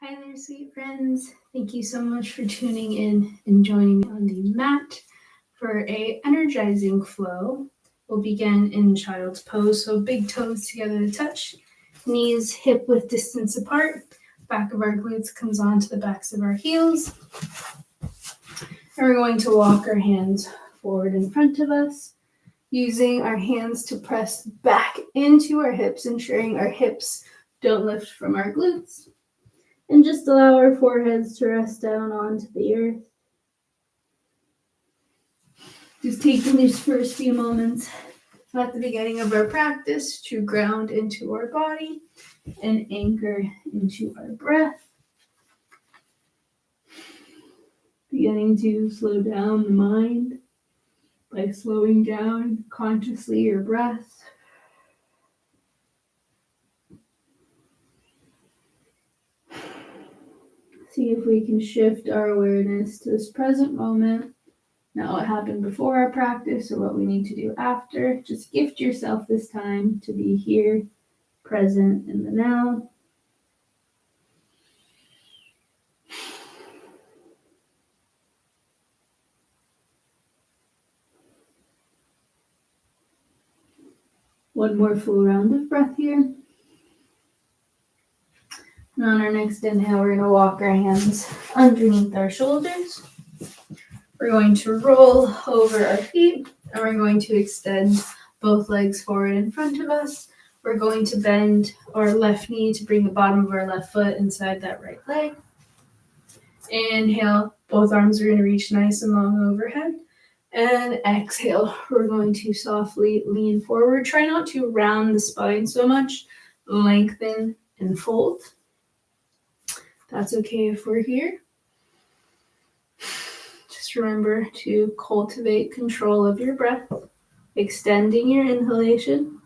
Hi there, sweet friends. Thank you so much for tuning in and joining me on the mat for a energizing flow. We'll begin in child's pose, so big toes together to touch, knees hip width distance apart, back of our glutes comes onto the backs of our heels. And we're going to walk our hands forward in front of us, using our hands to press back into our hips, ensuring our hips don't lift from our glutes. And just allow our foreheads to rest down onto the earth. Just taking these first few moments at the beginning of our practice to ground into our body and anchor into our breath. Beginning to slow down the mind by slowing down consciously your breath. See if we can shift our awareness to this present moment, not what happened before our practice or what we need to do after. Just gift yourself this time to be here, present in the now. One more full round of breath here. And on our next inhale, we're going to walk our hands underneath our shoulders. We're going to roll over our feet, and we're going to extend both legs forward in front of us. We're going to bend our left knee to bring the bottom of our left foot inside that right leg. Inhale, both arms are going to reach nice and long overhead. And exhale, we're going to softly lean forward. Try not to round the spine so much. Lengthen and fold. That's okay if we're here. Just remember to cultivate control of your breath, extending your inhalation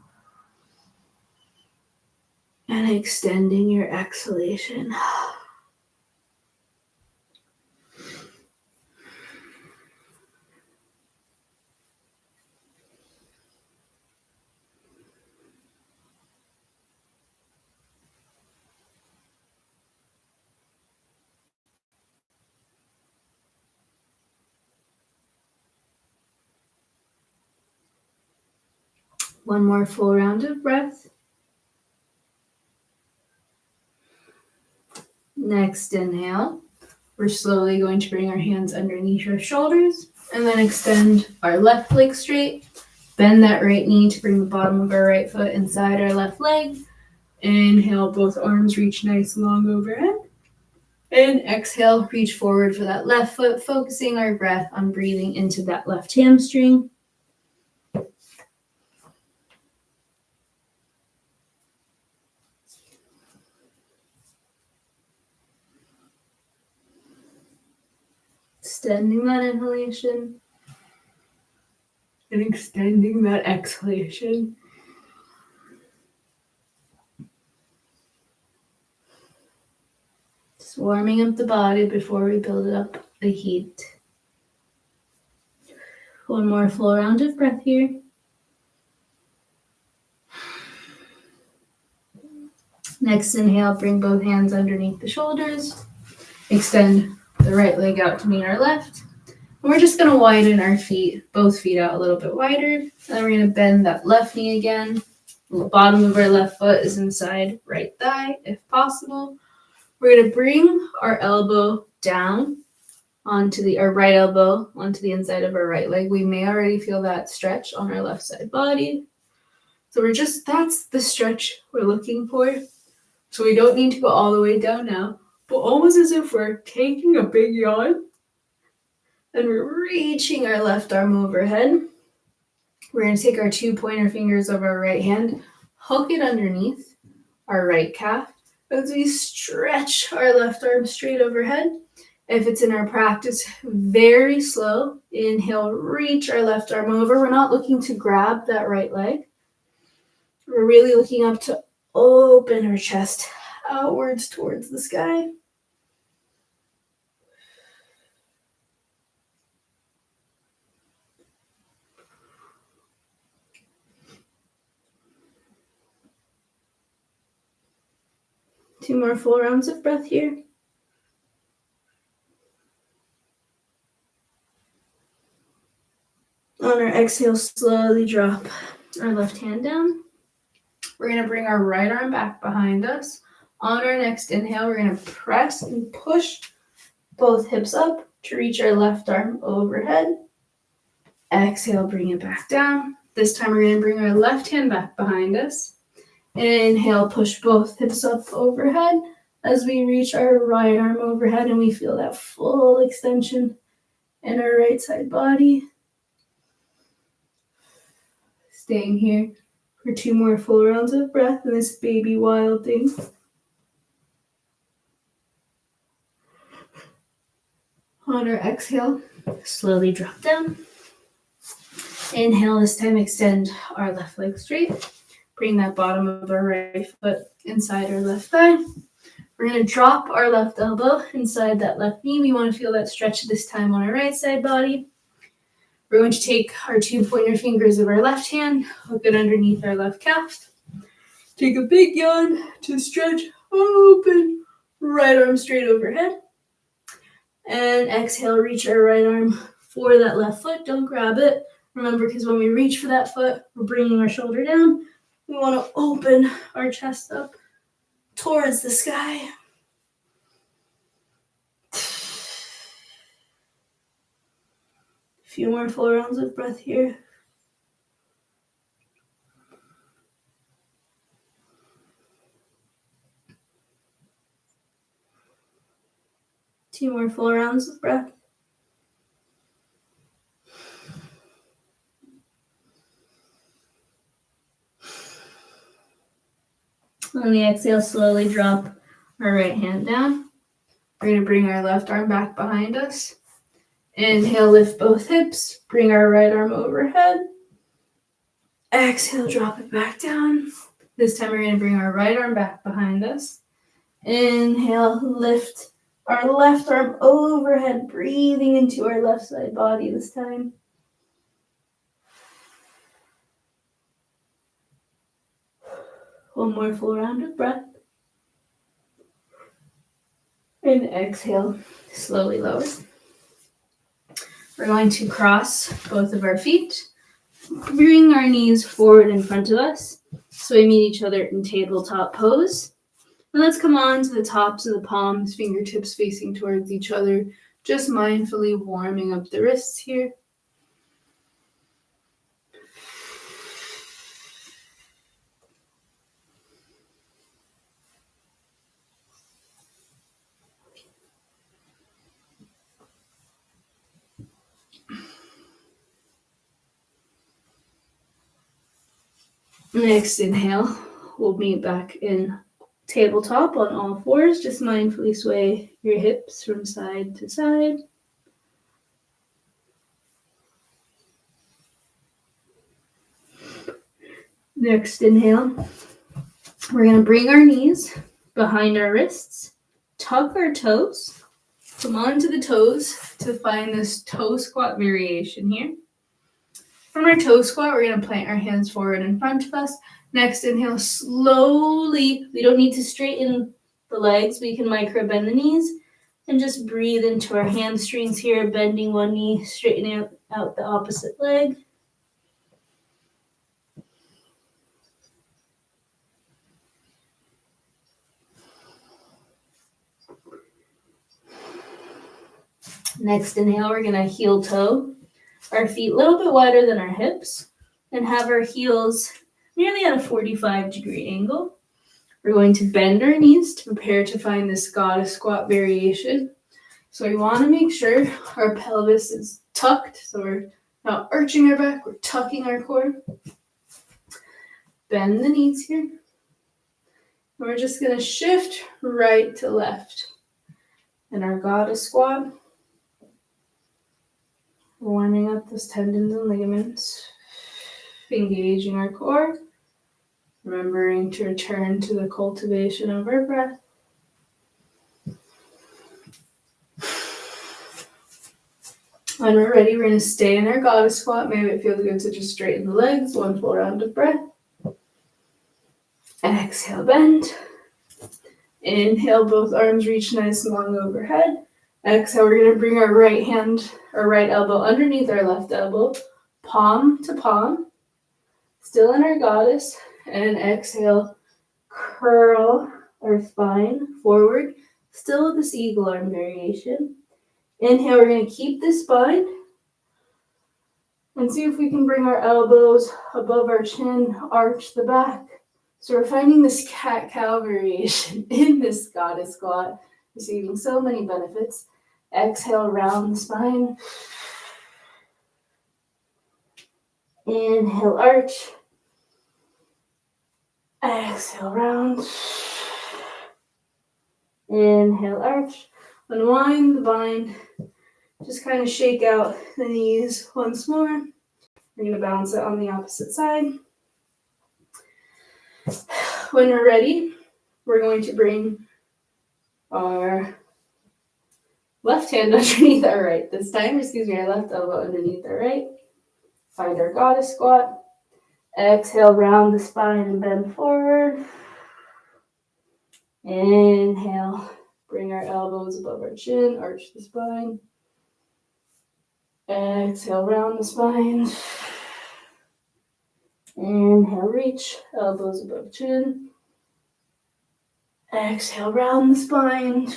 and extending your exhalation. One more full round of breath. Next inhale, we're slowly going to bring our hands underneath our shoulders and then extend our left leg straight. Bend that right knee to bring the bottom of our right foot inside our left leg. Inhale, both arms reach nice long overhead. And exhale, reach forward for that left foot, focusing our breath on breathing into that left hamstring. Extending that inhalation and extending that exhalation. Just warming up the body before we build up the heat. One more full round of breath here. Next inhale, bring both hands underneath the shoulders. Extend the right leg out to meet our left. And we're just going to widen our feet, both feet out a little bit wider. And then we're going to bend that left knee again. The bottom of our left foot is inside right thigh, if possible. We're going to bring our elbow down onto our right elbow onto the inside of our right leg. We may already feel that stretch on our left side body. So that's the stretch we're looking for. So we don't need to go all the way down now, but almost as if we're taking a big yawn and we're reaching our left arm overhead. We're going to take our 2 pointer fingers of our right hand, hook it underneath our right calf as we stretch our left arm straight overhead. If it's in our practice, very slow. Inhale, reach our left arm over. We're not looking to grab that right leg. We're really looking up to open our chest outwards towards the sky. Two more full rounds of breath here. Exhale, slowly drop our left hand down. We're going to bring our right arm back behind us. On our next inhale, we're going to press and push both hips up to reach our left arm overhead. Exhale, bring it back down. This time we're going to bring our left hand back behind us. Inhale, push both hips up overhead as we reach our right arm overhead and we feel that full extension in our right side body. Staying here for 2 more full rounds of breath in this baby wild thing. On our exhale, slowly drop down. Inhale, this time extend our left leg straight. Bring that bottom of our right foot inside our left thigh. We're going to drop our left elbow inside that left knee. We want to feel that stretch this time on our right side body. We're going to take our 2 pointer fingers of our left hand, hook it underneath our left calf. Take a big yawn to stretch, open, right arm straight overhead. And exhale, reach our right arm for that left foot. Don't grab it. Remember, because when we reach for that foot, we're bringing our shoulder down. We want to open our chest up towards the sky. A few more full rounds of breath here. Two more full rounds of breath. On the exhale, slowly drop our right hand down. We're going to bring our left arm back behind us. Inhale, lift both hips. Bring our right arm overhead. Exhale, drop it back down. This time we're going to bring our right arm back behind us. Inhale, lift our left arm overhead, breathing into our left side body this time. One more full round of breath. And exhale, slowly lower. We're going to cross both of our feet. Bring our knees forward in front of us so we meet each other in tabletop pose. And let's come on to the tops of the palms, fingertips facing towards each other, just mindfully warming up the wrists here. Next inhale, we'll meet back in tabletop on all fours. Just mindfully sway your hips from side to side. Next inhale, we're going to bring our knees behind our wrists, tuck our toes, come onto the toes to find this toe squat variation here. From our toe squat, we're going to plant our hands forward in front of us. Next inhale, slowly. We don't need to straighten the legs. We can micro bend the knees and just breathe into our hamstrings here, bending one knee, straightening out the opposite leg. Next inhale, we're going to heel toe our feet a little bit wider than our hips and have our heels nearly at a 45-degree angle. We're going to bend our knees to prepare to find this goddess squat variation. So we want to make sure our pelvis is tucked, so we're not arching our back, we're tucking our core. Bend the knees here. And we're just going to shift right to left in our goddess squat. Warming up those tendons and ligaments, engaging our core, remembering to return to the cultivation of our breath. When we're ready, we're going to stay in our goddess squat. Maybe it feels good to just straighten the legs, one full round of breath. Exhale, bend. Inhale, both arms reach nice and long overhead. Exhale, we're going to bring our right hand, our right elbow underneath our left elbow. palm to palm, still in our goddess, and exhale, curl our spine forward, still with this eagle arm variation. Inhale, we're going to keep the spine and see if we can bring our elbows above our chin, arch the back. So we're finding this cat-cow variation in this goddess squat, receiving so many benefits. Exhale, round the spine. Inhale, arch. Exhale, round. Inhale, arch. Unwind the bind. Just kind of shake out the knees once more. We're going to bounce it on the opposite side. When we're ready, we're going to bring our left hand underneath our right this time. Our left elbow underneath our right. Find our goddess squat. Exhale, round the spine and bend forward. Inhale, bring our elbows above our chin, arch the spine. Exhale, round the spine. Inhale, reach, elbows above chin. Exhale, round the spine.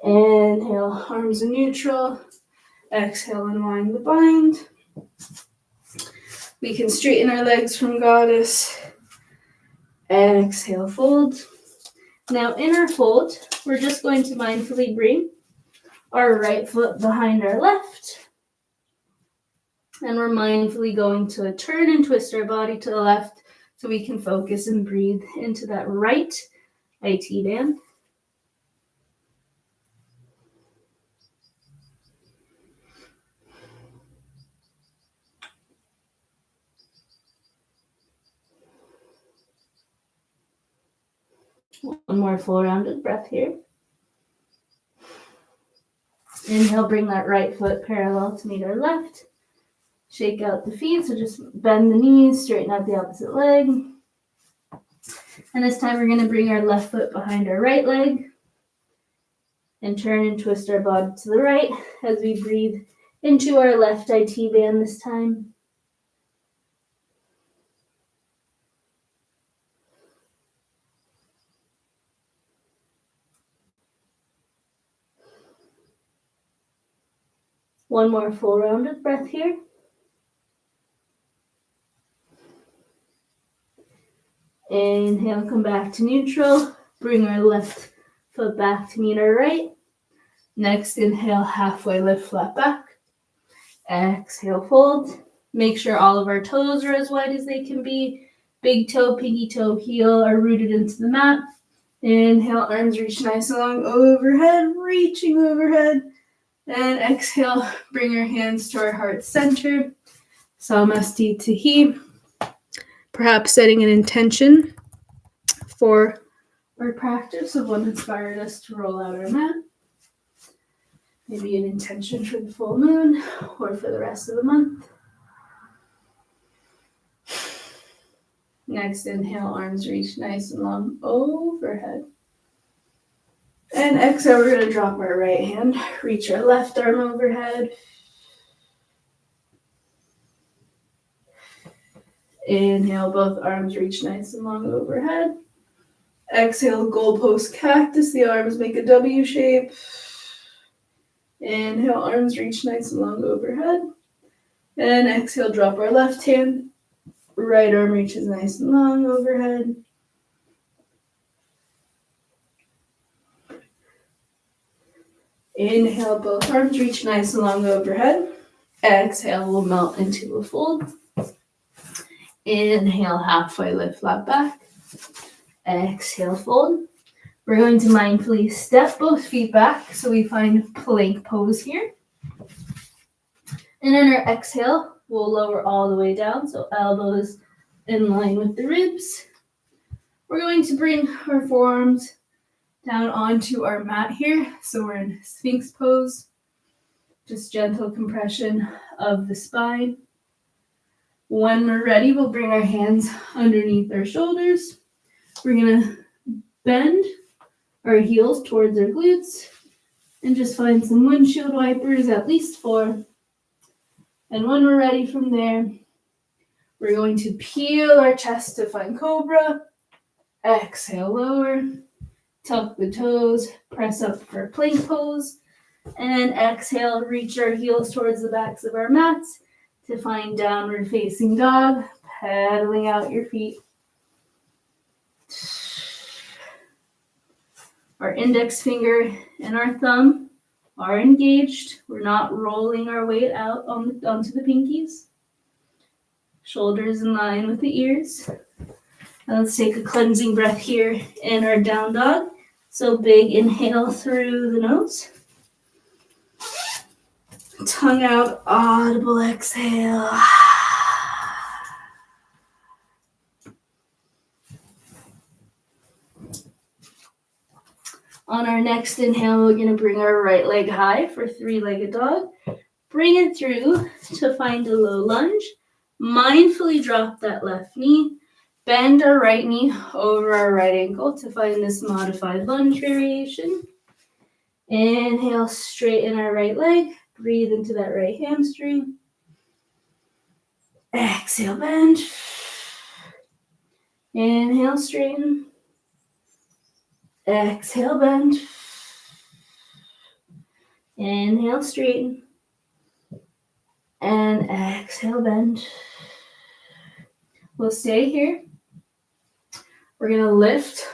Inhale, arms in neutral. Exhale, unwind the bind. We can straighten our legs from goddess. Exhale, fold. Now in our fold, we're just going to mindfully bring our right foot behind our left. And we're mindfully going to turn and twist our body to the left so we can focus and breathe into that right IT band. One more full rounded breath here. Inhale, bring that right foot parallel to meet our left. Shake out the feet, so just bend the knees, straighten out the opposite leg. And this time we're going to bring our left foot behind our right leg and turn and twist our body to the right as we breathe into our left IT band this time. One more full rounded breath here. Inhale, come back to neutral. Bring our left foot back to meet our right. Next, inhale, halfway lift, flat back. Exhale, fold. Make sure all of our toes are as wide as they can be. Big toe, pinky toe, heel are rooted into the mat. Inhale, arms reach nice and long overhead, reaching overhead. And exhale, bring our hands to our heart center. Samasti Tahi. Perhaps setting an intention for our practice of what inspired us to roll out our mat. Maybe an intention for the full moon or for the rest of the month. Next, inhale, arms reach nice and long overhead. And exhale, we're going to drop our right hand, reach our left arm overhead. Inhale, both arms reach nice and long overhead. Exhale, goalpost cactus, the arms make a W shape. Inhale, arms reach nice and long overhead. And exhale, drop our left hand. Right arm reaches nice and long overhead. Inhale, both arms reach nice and long overhead. Exhale, we'll melt into a fold. Inhale, halfway lift, flat back. Exhale, fold. We're going to mindfully step both feet back so we find plank pose here. And in our exhale, we'll lower all the way down, so elbows in line with the ribs. We're going to bring our forearms down onto our mat here. So we're in Sphinx pose, just gentle compression of the spine. When we're ready, we'll bring our hands underneath our shoulders. We're gonna bend our heels towards our glutes and just find some windshield wipers, at least 4. And when we're ready from there, we're going to peel our chest to find cobra. Exhale, lower. Tuck the toes, press up for plank pose. And exhale, reach our heels towards the backs of our mats to find downward facing dog, pedaling out your feet. Our index finger and our thumb are engaged. We're not rolling our weight out onto the pinkies. Shoulders in line with the ears. Now let's take a cleansing breath here in our down dog. So big inhale through the nose. Tongue out, audible exhale. On our next inhale, we're going to bring our right leg high for three-legged dog. Bring it through to find a low lunge. Mindfully drop that left knee. Bend our right knee over our right ankle to find this modified lunge variation. Inhale, straighten our right leg. Breathe into that right hamstring. Exhale, bend. Inhale, straighten. Exhale, bend. Inhale, straighten. And exhale, bend. We'll stay here. We're going to lift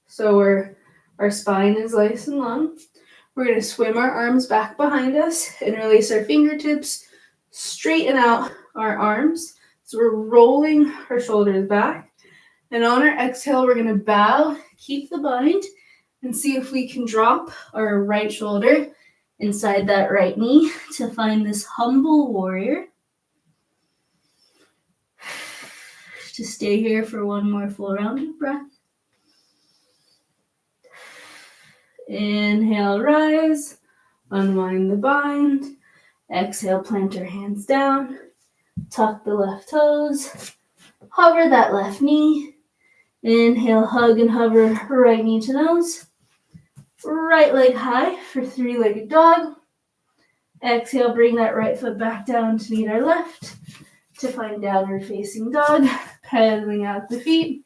so our spine is nice and long. We're going to swim our arms back behind us, interlace our fingertips, straighten out our arms. So we're rolling our shoulders back. And on our exhale, we're going to bow, keep the bind, and see if we can drop our right shoulder inside that right knee to find this humble warrior. Just stay here for one more full round of breath. Inhale, rise, unwind the bind. Exhale, plant our hands down, tuck the left toes, hover that left knee. Inhale, hug and hover right knee to nose. Right leg high for three-legged dog. Exhale, bring that right foot back down to meet our left to find downward facing dog, pedaling out the feet.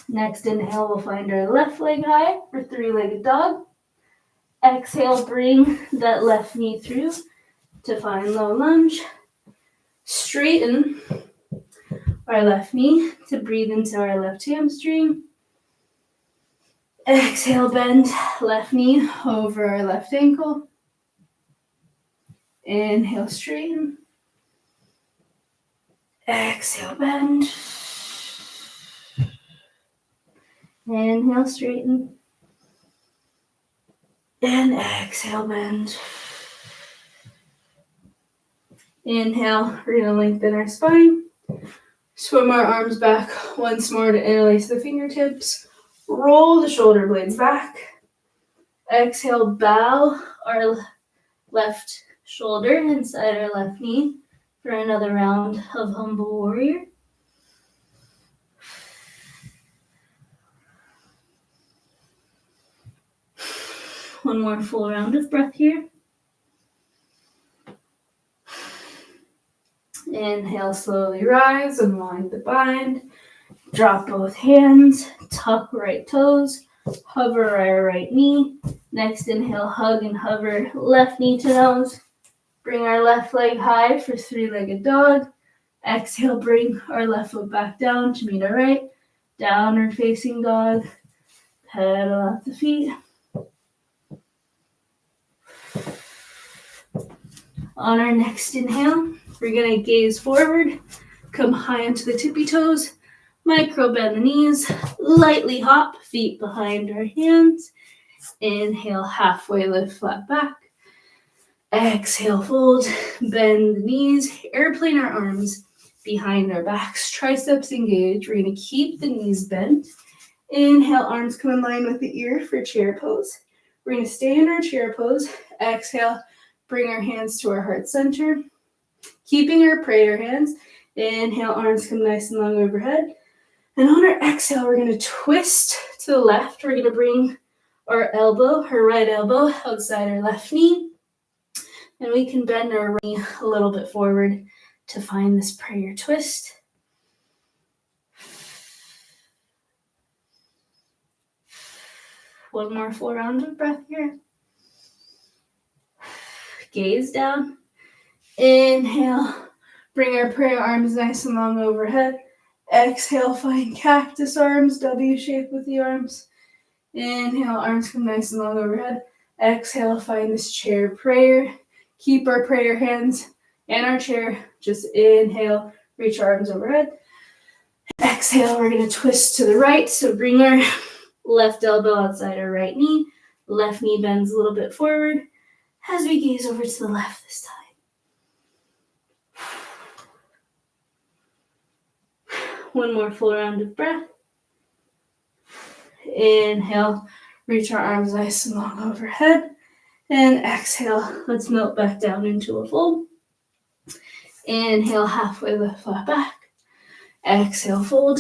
Next inhale, we'll find our left leg high for three-legged dog. Exhale, bring that left knee through to find low lunge. Straighten our left knee to breathe into our left hamstring. Exhale, bend left knee over our left ankle. Inhale, straighten. Exhale, bend. Inhale, straighten. And exhale, bend. Inhale, we're going to lengthen our spine. Swim our arms back once more to interlace the fingertips. Roll the shoulder blades back. Exhale, bow our left shoulder inside our left knee for another round of humble warrior. One more full round of breath here. Inhale, slowly rise, unwind the bind. Drop both hands, tuck right toes, hover our right knee. Next inhale, hug and hover left knee to nose. Bring our left leg high for three-legged dog. Exhale, bring our left foot back down to meet our right. Downward facing dog. Pedal out the feet. On our next inhale, we're going to gaze forward, come high onto the tippy toes, micro bend the knees, lightly hop, feet behind our hands. Inhale, halfway lift, flat back. Exhale, fold, bend the knees, airplane our arms behind our backs, triceps engaged. We're going to keep the knees bent. Inhale, arms come in line with the ear for chair pose. We're going to stay in our chair pose. Exhale, bring our hands to our heart center. Keeping our prayer hands. Inhale, arms come nice and long overhead. And on our exhale, we're going to twist to the left. We're going to bring our right elbow outside our left knee. And we can bend our knee a little bit forward to find this prayer twist. One more full round of breath here. Gaze down. Inhale. Bring our prayer arms nice and long overhead. Exhale, find cactus arms, W shape with the arms. Inhale, arms come nice and long overhead. Exhale, find this chair prayer. Keep our prayer hands in our chair. Just inhale, reach our arms overhead. Exhale, we're going to twist to the right. So bring our left elbow outside our right knee. Left knee bends a little bit forward as we gaze over to the left this time. One more full round of breath. Inhale, reach our arms nice and long overhead. And exhale, let's melt back down into a fold. Inhale, halfway lift, flat back. Exhale, fold.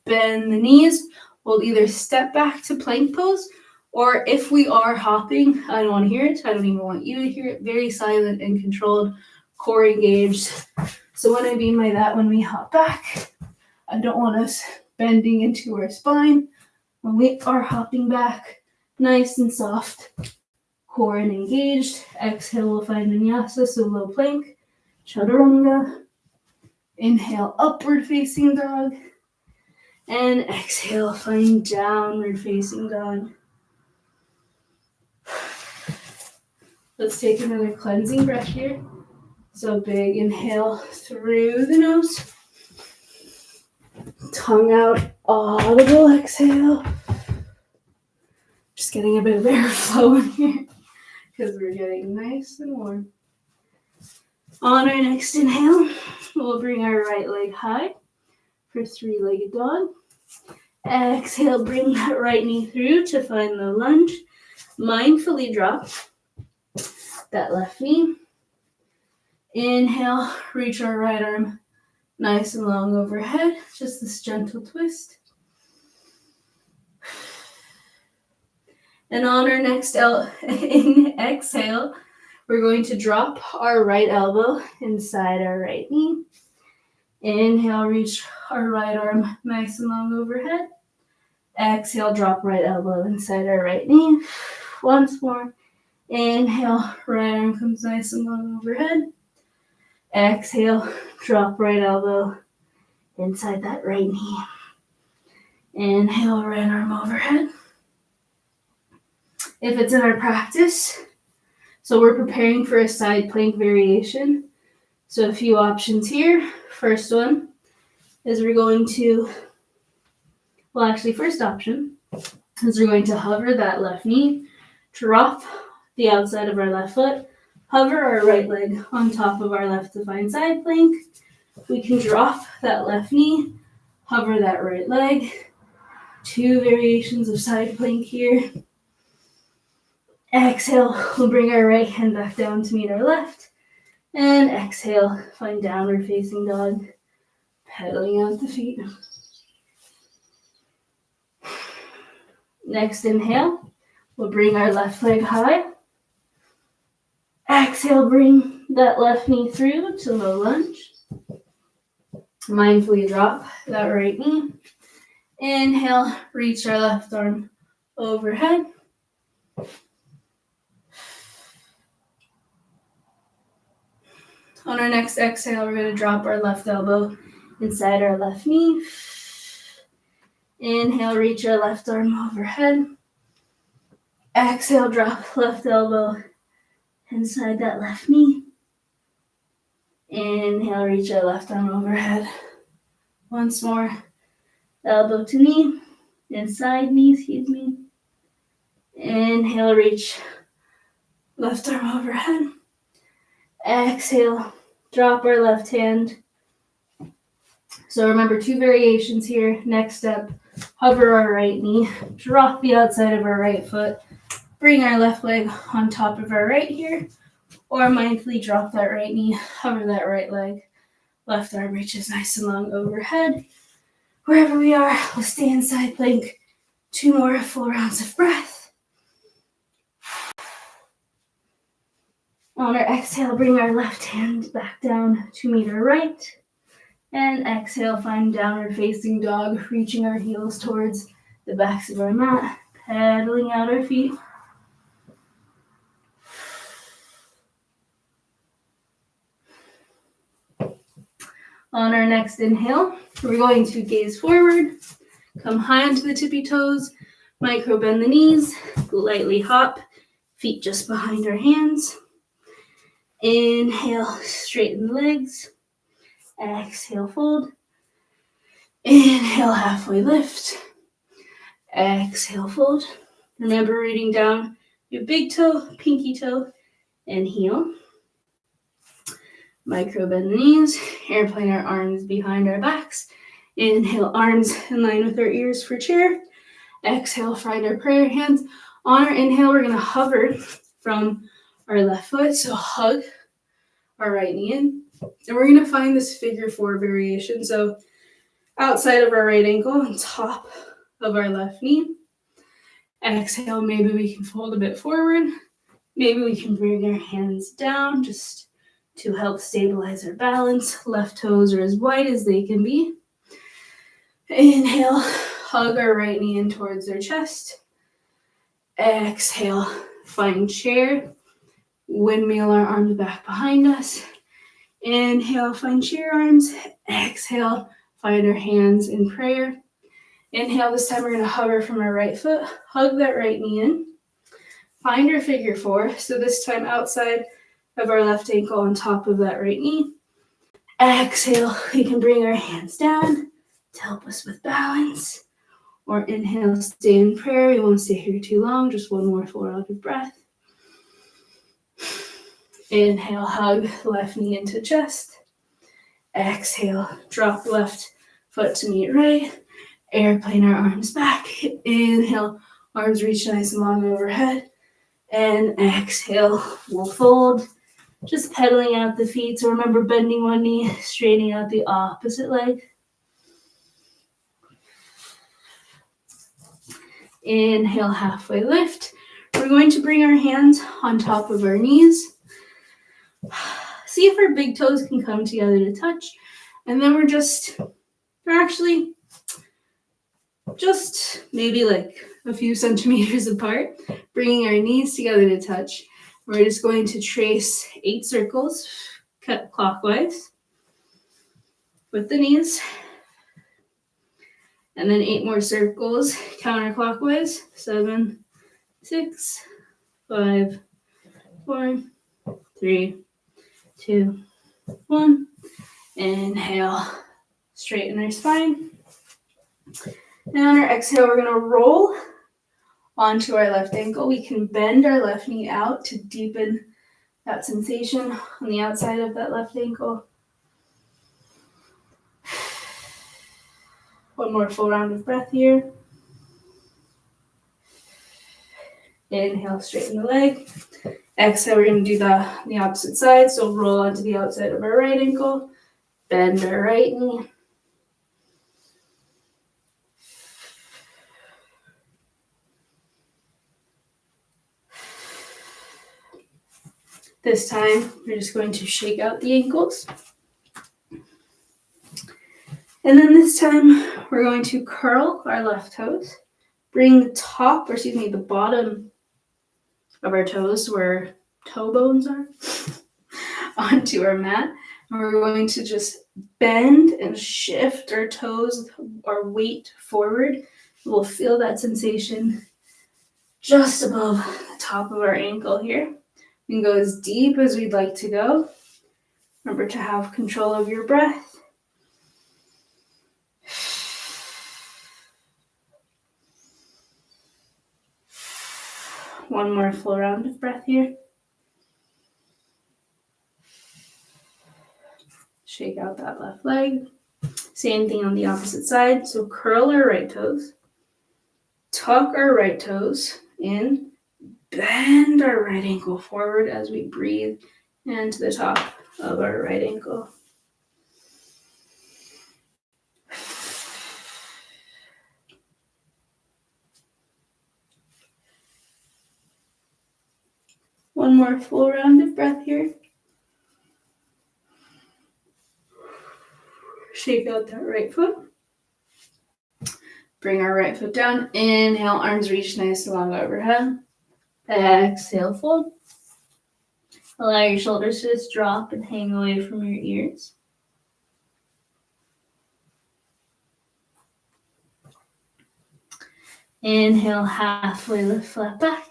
Bend the knees. We'll either step back to plank pose, or if we are hopping, I don't want to hear it. I don't even want you to hear it. Very silent and controlled, core engaged. So what I mean by that, when we hop back, I don't want us bending into our spine. When we are hopping back, nice and soft, core and engaged. Exhale, we'll find vinyasa, so low plank, chaturanga. Inhale, upward facing dog. And exhale, find downward facing dog. Let's take another cleansing breath here. So big inhale through the nose. Tongue out, audible exhale. Just getting a bit of airflow in here because we're getting nice and warm. On our next inhale, we'll bring our right leg high for three-legged dog. Exhale, bring that right knee through to find the lunge. Mindfully drop that left knee. Inhale, reach our right arm nice and long overhead. Just this gentle twist. And on our next exhale, we're going to drop our right elbow inside our right knee. Inhale, reach our right arm nice and long overhead. Exhale, drop right elbow inside our right knee. Once more. Inhale, right arm comes nice and long overhead. Exhale, drop right elbow inside that right knee. Inhale, right arm overhead. If it's in our practice, so we're preparing for a side plank variation. So a few options here. First one is we're going to, first option is we're going to hover that left knee, drop the outside of our left foot, hover our right leg on top of our left to find side plank. We can drop that left knee, hover that right leg. Two variations of side plank here. Exhale, we'll bring our right hand back down to meet our left. And exhale, find downward facing dog, pedaling out the feet. Next inhale, we'll bring our left leg high. Exhale, bring that left knee through to low lunge. Mindfully drop that right knee. Inhale, reach our left arm overhead. On our next exhale, we're going to drop our left elbow inside our left knee. Inhale, reach our left arm overhead. Exhale, drop left elbow inside that left knee. Inhale, reach our left arm overhead. Once more, elbow to knee, inside knee, Inhale, reach left arm overhead. Exhale, drop our left hand. So remember, two variations here. Next step, hover our right knee, drop the outside of our right foot, bring our left leg on top of our right here, or mindfully drop that right knee, hover that right leg, left arm reaches nice and long overhead. Wherever we are, we'll stay in side plank. Two more full rounds of breath. On our exhale, bring our left hand back down to meet our right. And exhale, find downward facing dog, reaching our heels towards the backs of our mat, pedaling out our feet. On our next inhale, we're going to gaze forward, come high onto the tippy toes, micro bend the knees, lightly hop, feet just behind our hands. Inhale, straighten the legs. Exhale, fold. Inhale, halfway lift. Exhale, fold. Remember rooting down your big toe, pinky toe, and heel. Micro bend the knees, airplane our arms behind our backs. Inhale, arms in line with our ears for chair. Exhale, find our prayer hands. On our inhale, we're going to hover from our left foot, so hug our right knee in. And we're going to find this figure four variation. So outside of our right ankle, on top of our left knee. Exhale, maybe we can fold a bit forward. Maybe we can bring our hands down just to help stabilize our balance. Left toes are as wide as they can be. Inhale, hug our right knee in towards our chest. Exhale, find chair. Windmill our arms back behind us. Inhale, find chair arms. Exhale, find our hands in prayer. Inhale, this time we're going to hover from our right foot. Hug that right knee in. Find our figure four. So this time outside of our left ankle on top of that right knee. Exhale, we can bring our hands down to help us with balance. Or inhale, stay in prayer. We won't stay here too long. Just one more full round of breath. Inhale, hug left knee into chest. Exhale, drop left foot to meet right. Airplane our arms back. Inhale, arms reach nice and long overhead. And exhale, we'll fold. Just pedaling out the feet. So remember bending one knee, straightening out the opposite leg. Inhale, halfway lift. We're going to bring our hands on top of our knees. See if our big toes can come together to touch. And then we're actually just maybe like a few centimeters apart, bringing our knees together to touch. We're just going to trace 8 circles, cut clockwise with the knees. And then 8 more circles counterclockwise. 7, 6, 5, 4, 3, 2, 1. Inhale, straighten our spine. And on our exhale, we're going to roll onto our left ankle. We can bend our left knee out to deepen that sensation on the outside of that left ankle. One more full round of breath here. Inhale, straighten the leg. Exhale, we're going to do the opposite side. So roll onto the outside of our right ankle. Bend our right knee. This time, we're just going to shake out the ankles. And then this time, we're going to curl our left toes. Bring the bottom of our toes, where toe bones are, onto our mat. And we're going to just bend and shift our toes, our weight forward. We'll feel that sensation just above the top of our ankle here. We can go as deep as we'd like to go. Remember to have control of your breath. One more full round of breath here. Shake out that left leg. Same thing on the opposite side. So curl our right toes. Tuck our right toes in. Bend our right ankle forward as we breathe into the top of our right ankle. One more full round of breath here. Shake out that right foot. Bring our right foot down. Inhale, arms reach nice and long overhead. Exhale, fold. Allow your shoulders to just drop and hang away from your ears. Inhale, halfway lift, flat back.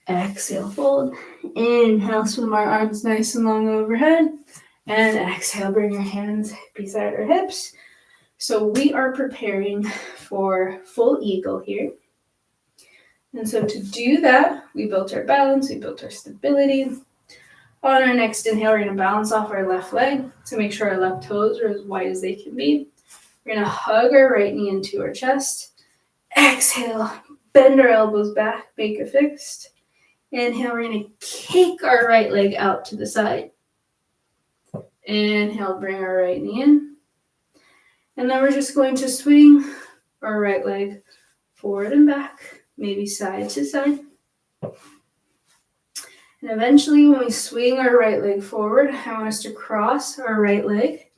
Exhale, fold. Inhale, swim our arms nice and long overhead. And exhale, bring your hands beside our hips. So we are preparing for full eagle here. And so to do that, we built our balance, we built our stability. On our next inhale, we're going to balance off our left leg to make sure our left toes are as wide as they can be. We're going to hug our right knee into our chest. Exhale, bend our elbows back, make a fist. Inhale, we're going to kick our right leg out to the side. Inhale, bring our right knee in. And then we're just going to swing our right leg forward and back, maybe side to side. And eventually, when we swing our right leg forward, I want us to cross our right leg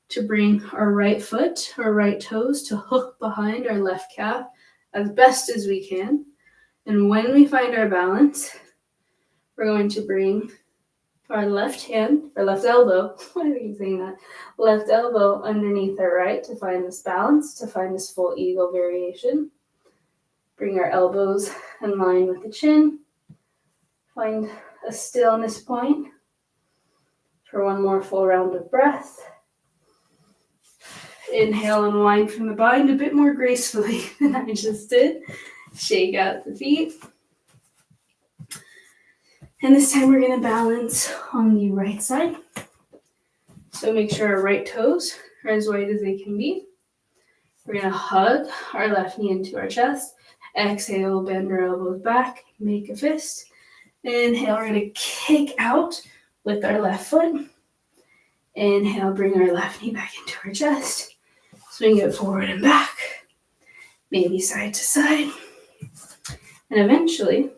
to bring our right foot, our right toes to hook behind our left calf as best as we can. And when we find our balance, we're going to bring our left hand, or left elbow, why do I keep saying that? Left elbow underneath our right to find this balance, to find this full eagle variation. Bring our elbows in line with the chin. Find a stillness point for one more full round of breath. Inhale and wind from the bind a bit more gracefully than I just did. Shake out the feet. And this time we're going to balance on the right side. So make sure our right toes are as wide as they can be. We're going to hug our left knee into our chest. Exhale, bend our elbows back, make a fist. Inhale, we're going to kick out with our left foot. Inhale, bring our left knee back into our chest. Swing it forward and back, maybe side to side. And eventually,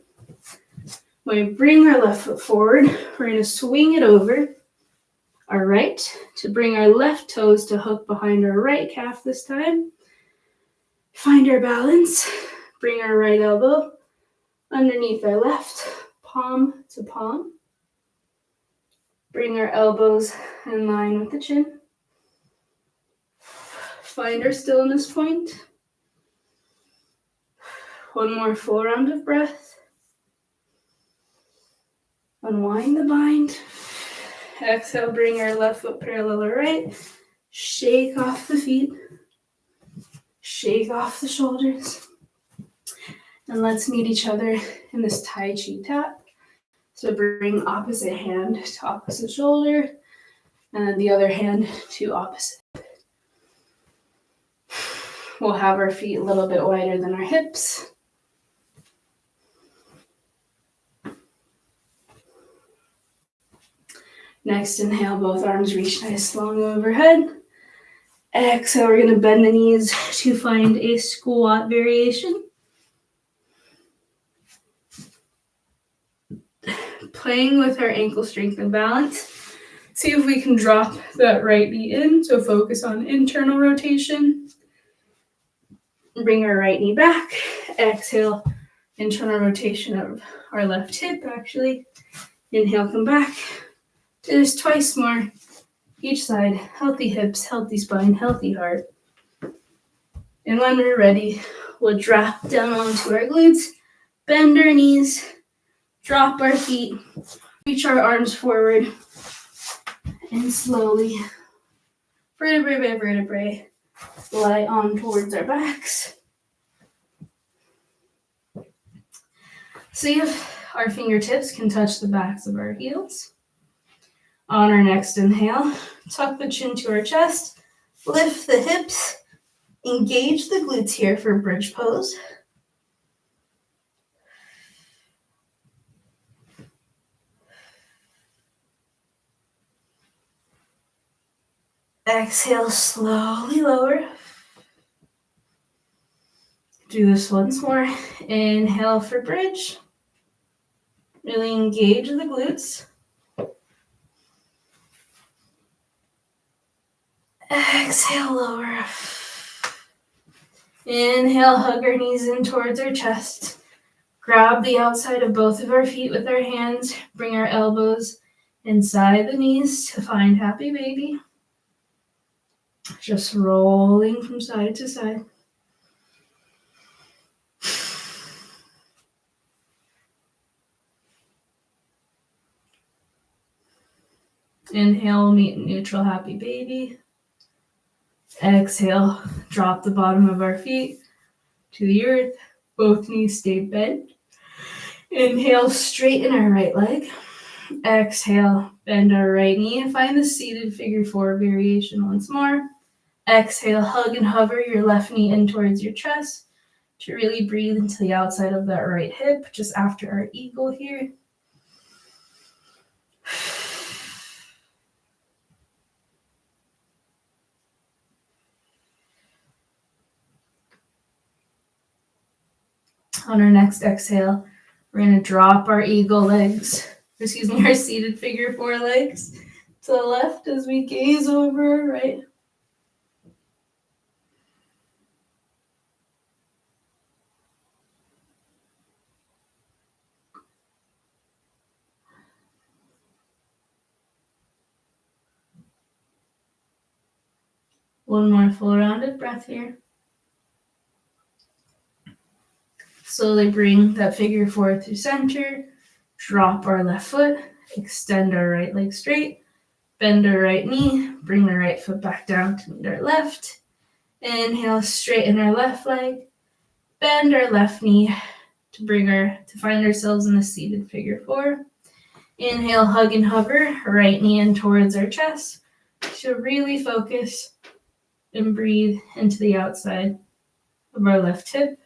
when we bring our left foot forward, we're going to swing it over our right to bring our left toes to hook behind our right calf this time. Find our balance. Bring our right elbow underneath our left, palm to palm. Bring our elbows in line with the chin. Find our stillness point. One more full round of breath. Unwind the bind. Exhale, bring our left foot parallel to right. Shake off the feet. Shake off the shoulders. And let's meet each other in this Tai Chi tap. So bring opposite hand to opposite shoulder, and then the other hand to opposite. We'll have our feet a little bit wider than our hips. Next, inhale, both arms reach nice long overhead. Exhale, we're going to bend the knees to find a squat variation. Playing with our ankle strength and balance. See if we can drop that right knee in, so focus on internal rotation. Bring our right knee back. Exhale, internal rotation of our left hip, actually. Inhale, come back. Do this twice more. Each side, healthy hips, healthy spine, healthy heart. And when we're ready, we'll drop down onto our glutes, bend our knees, drop our feet, reach our arms forward, and slowly, vertebrae by vertebrae, lie on towards our backs. See if our fingertips can touch the backs of our heels. On our next inhale, tuck the chin to our chest, lift the hips, engage the glutes here for bridge pose. Exhale, slowly lower. Do this once more. Inhale for bridge. Really engage the glutes. Exhale, lower. Inhale, hug our knees in towards our chest. Grab the outside of both of our feet with our hands. Bring our elbows inside the knees to find happy baby. Just rolling from side to side. Inhale, meet neutral happy baby. Exhale, drop the bottom of our feet to the earth. Both knees stay bent. Inhale, straighten our right leg. Exhale, bend our right knee and find the seated figure four variation once more. Exhale, hug and hover your left knee in towards your chest to really breathe into the outside of that right hip just after our eagle here. On our next exhale, we're going to drop our eagle legs, our seated figure four legs to the left as we gaze over our right. One more full rounded breath here. Slowly bring that figure four through center. Drop our left foot. Extend our right leg straight. Bend our right knee. Bring the right foot back down to meet our left. Inhale, straighten our left leg. Bend our left knee to find ourselves in a seated figure four. Inhale, hug and hover. Right knee in towards our chest. So really focus and breathe into the outside of our left hip.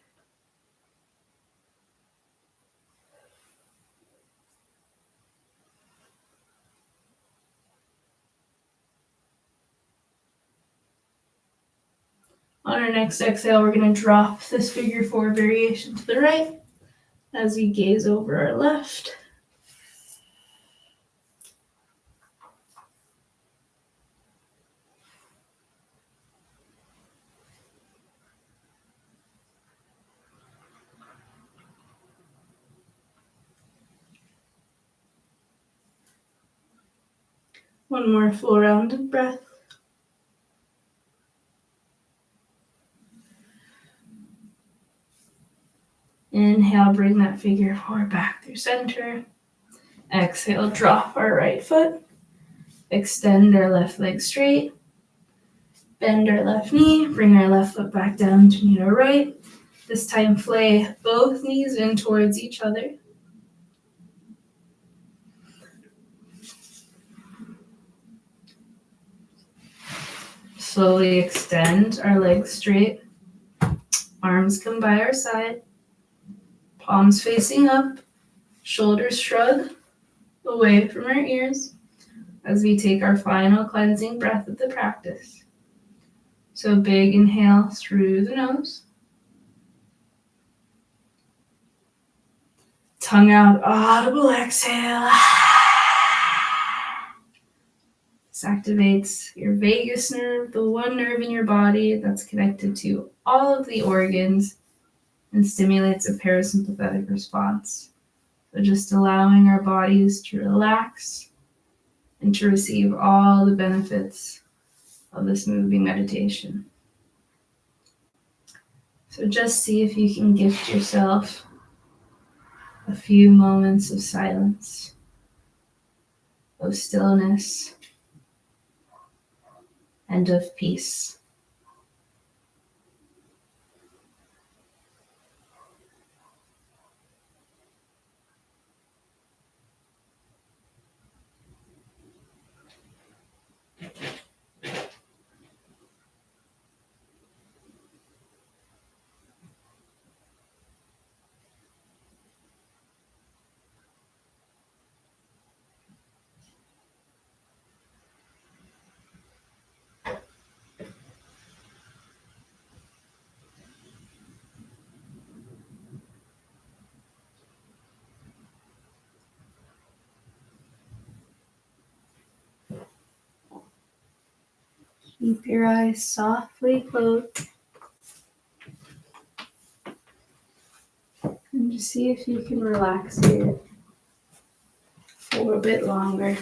On our next exhale, we're going to drop this figure four variation to the right as we gaze over our left. One more full rounded breath. Inhale, bring that figure four back through center. Exhale, drop our right foot. Extend our left leg straight. Bend our left knee. Bring our left foot back down to meet our right. This time, flay both knees in towards each other. Slowly extend our legs straight. Arms come by our side. Palms facing up. Shoulders shrug away from our ears as we take our final cleansing breath of the practice. So big inhale through the nose. Tongue out, audible exhale. This activates your vagus nerve, the one nerve in your body that's connected to all of the organs, and stimulates a parasympathetic response. So just allowing our bodies to relax and to receive all the benefits of this moving meditation. So just see if you can gift yourself a few moments of silence, of stillness, and of peace. Keep your eyes softly closed. And just see if you can relax here a little bit longer.